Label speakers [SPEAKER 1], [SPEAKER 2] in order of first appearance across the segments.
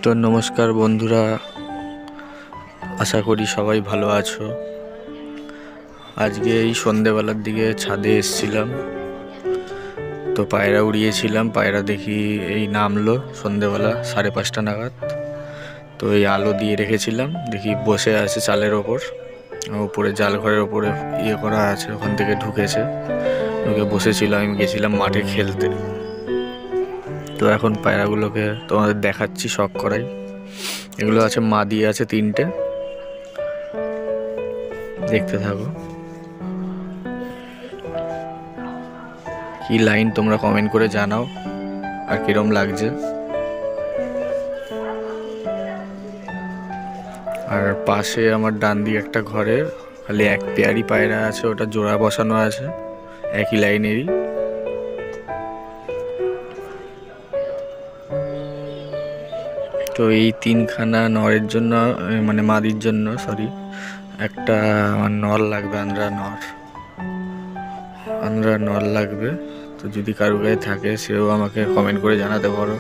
[SPEAKER 1] তো নমস্কার বন্ধুরা, আশা করি সবাই ভালো আছো। আজকে এই সন্ধেবেলার দিকে ছাদে এসেছিলাম, তো পায়রা উড়িয়েছিলাম। পায়রা দেখি এই নামলো সন্ধেবেলা 5:30 নাগাদ। তো এই আলো দিয়ে রেখেছিলাম, দেখি বসে আছে চালের ওপর, ওপরে জাল ঘরের ওপরে ইয়ে করা আছে, ওখান থেকে ঢুকে বসেছিল। আমি গেছিলাম মাঠে খেলতে। তো এখন পায়রাগুলোকে তোমাদের দেখাচ্ছি শখ করাই। এগুলো আছে মাদি আছে 3টে, দেখতে থাকো। কি লাইন তোমরা কমেন্ট করে জানাও আর কিরম লাগছে। আর পাশে আমার ডান দিকে একটা ঘরে খালি এক পেয়ারি পায়রা আছে, ওটা জোড়া বসানো আছে একই লাইনেরই। তো এই 3খানা নরের জন্য, মানে মাদির জন্য সরি, একটা নর লাগবে, আন্দ্রা নর লাগবে। তো যদি কারো গায়ে থাকে সেও আমাকে কমেন্ট করে জানাতে পারো।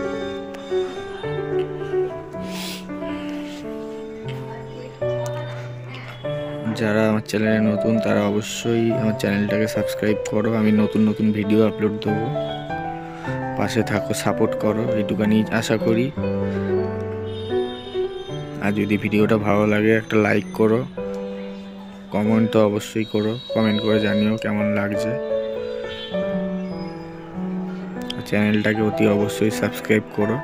[SPEAKER 1] যারা আমার চ্যানেলে নতুন তারা অবশ্যই আমার চ্যানেলটাকে সাবস্ক্রাইব করো। আমি নতুন নতুন ভিডিও আপলোড দেবো, পাশে থাকো, সাপোর্ট করো, এইটুখানি আশা করি। আর যদি ভিডিওটা ভালো লাগে একটা লাইক করো, কমেন্ট তো অবশ্যই করো, কমেন্ট করে জানিও কেমন লাগছে। চ্যানেলটাকে অতি অবশ্যই সাবস্ক্রাইব করো।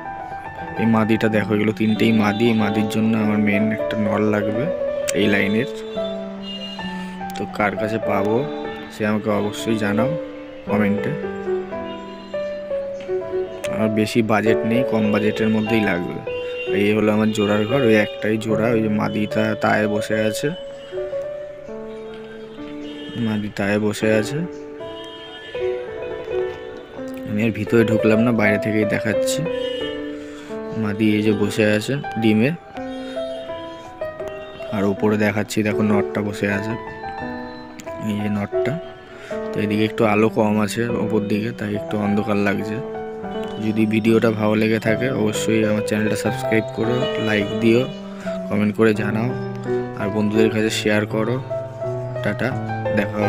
[SPEAKER 1] এই মাদিটা দেখো, এগুলো 3টেই মাদি। এই মাদির জন্য আমার মেন একটা নল লাগবে এই লাইনের। তো কার কাছে পাবো সে আমাকে অবশ্যই জানাও কমেন্টে। আমার বেশি বাজেট নেই, কম বাজেটের মধ্যেই লাগবে। এই হলো আমার জোড়ার ঘর, ওই একটাই জোড়া, ওই যে মাদিটা তায়ে বসে আছে, আমি এর ভিতরে ঢুকলাম না, বাইরে থেকেই দেখাচ্ছি। মাদি এই যে বসে আছে ডিমে, আর উপরে দেখাচ্ছি দেখো নটটা বসে আছে, এই যে নটটা। তো এদিকে একটু আলো কম আছে ওপর দিকে, তাই একটু অন্ধকার লাগছে। যদি ভিডিওটা ভালো লেগে থাকে অবশ্যই আমার চ্যানেলটা সাবস্ক্রাইব করো, লাইক দিও, কমেন্ট করে জানাও, আর বন্ধুদের কাছে শেয়ার করো। টাটা, দেখা হবে।